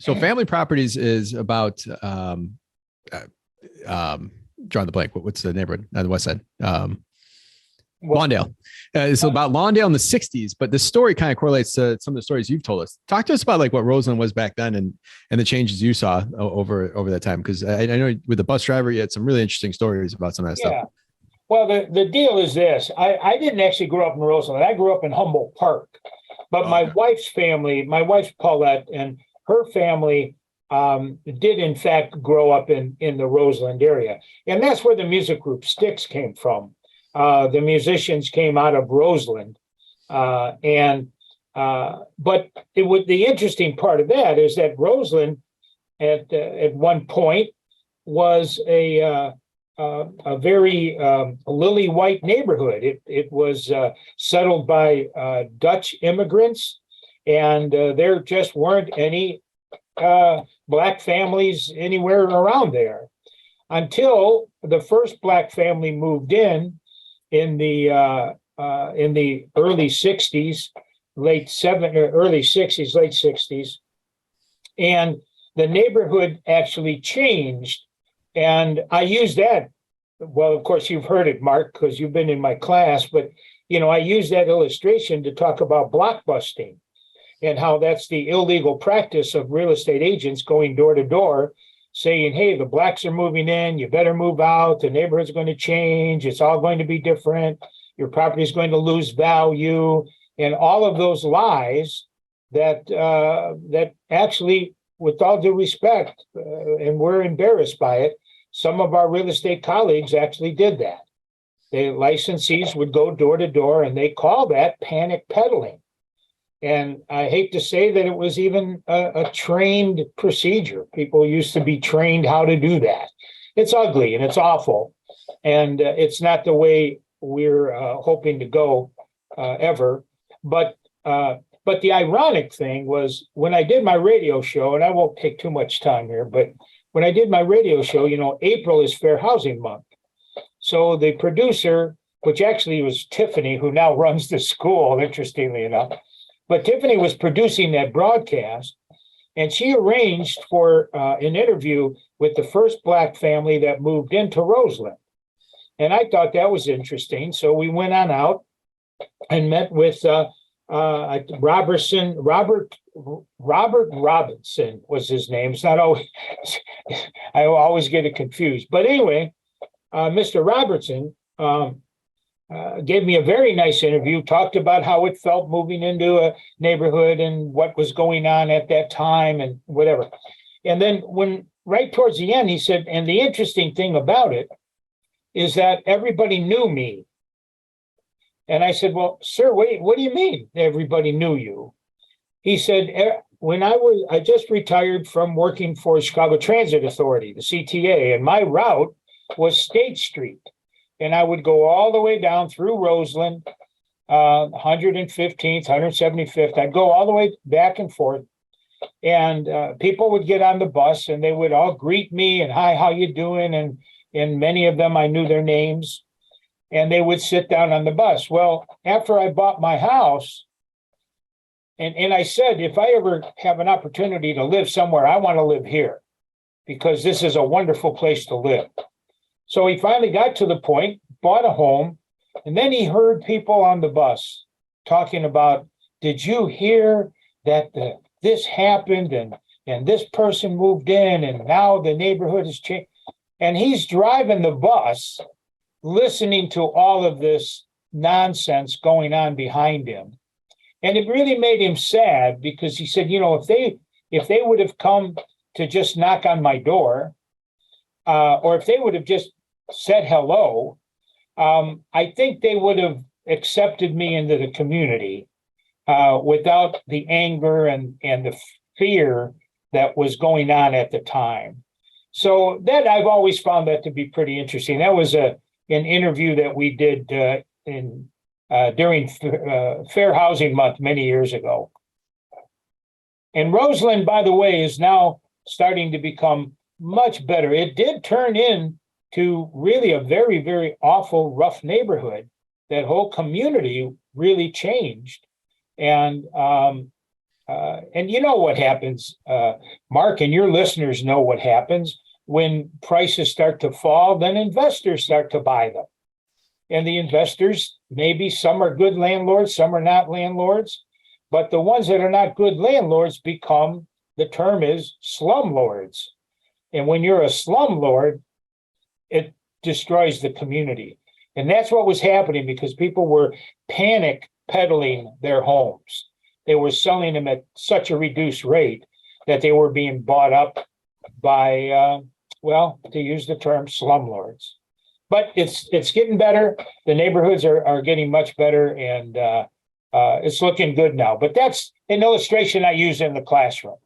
So family properties is about drawing the blank. What's the neighborhood on the west side? Lawndale. It's about Lawndale in the 60s, but the story kind of correlates to some of the stories you've told us. Talk to us about like what Roseland was back then and the changes you saw over that time. Because I know with the bus driver, you had some really interesting stories about some of that stuff. Well, the deal is this. I didn't actually grow up in Roseland. I grew up in Humboldt Park. But my wife's family, my wife's Paulette, and her family did in fact grow up in the Roseland area. And that's where the music group Styx came from. The musicians came out of Roseland. But the interesting part of that is that Roseland at one point was a very lily white neighborhood. It was settled by Dutch immigrants, and there just weren't any Black families anywhere around there until the first Black family moved in the early 60s, late 60s, and the neighborhood actually changed. And I use that, well, of course, you've heard it, Mark, because you've been in my class, but, I use that illustration to talk about blockbusting and how that's the illegal practice of real estate agents going door to door saying, hey, the Blacks are moving in, you better move out, the neighborhood's going to change, it's all going to be different, your property is going to lose value, and all of those lies that actually, with all due respect, and we're embarrassed by it, some of our real estate colleagues actually did that. The licensees would go door to door, and they call that panic peddling. And I hate to say that it was even a trained procedure. People used to be trained how to do that. It's ugly and it's awful. And it's not the way we're hoping to go ever. But the ironic thing was when I did my radio show, and I won't take too much time here, but when I did my radio show, April is Fair Housing Month. So the producer, which actually was Tiffany, who now runs the school, interestingly enough, but Tiffany was producing that broadcast, and she arranged for an interview with the first Black family that moved into Roseland. And I thought that was interesting. So we went on out and met with Robert Robinson was his name. It's not always, I always get it confused. But anyway, Mr. Robertson gave me a very nice interview, talked about how it felt moving into a neighborhood and what was going on at that time and whatever. And then when right towards the end, he said, and the interesting thing about it is that everybody knew me. And I said, well, sir, wait, what do you mean everybody knew you? He said, when I just retired from working for Chicago Transit Authority, the CTA, and my route was State Street. And I would go all the way down through Roseland, 115th, 175th. I'd go all the way back and forth. And people would get on the bus and they would all greet me and, hi, how you doing? And many of them, I knew their names. And they would sit down on the bus. Well, after I bought my house, and I said, if I ever have an opportunity to live somewhere, I want to live here because this is a wonderful place to live. So he finally got to the point, bought a home, and then he heard people on the bus talking about, did you hear that this happened and this person moved in and now the neighborhood has changed? And he's driving the bus, listening to all of this nonsense going on behind him. And it really made him sad because he said, if they would have come to just knock on my door, or if they would have just said hello, I think they would have accepted me into the community without the anger and the fear that was going on at the time. So that I've always found that to be pretty interesting. That was an interview that we did during Fair Housing Month many years ago. And Roseland, by the way, is now starting to become much better. It did turn into really a very, very awful, rough neighborhood. That whole community really changed. And And you know what happens, Mark, and your listeners know what happens when prices start to fall, then investors start to buy them. And the investors, maybe some are good landlords, some are not landlords, but the ones that are not good landlords become, the term is slumlords. And when you're a slumlord, it destroys the community. And that's what was happening because people were panic peddling their homes. They were selling them at such a reduced rate that they were being bought up by, well, to use the term, slumlords. But it's getting better. The neighborhoods are getting much better, and it's looking good now. But that's an illustration I use in the classroom.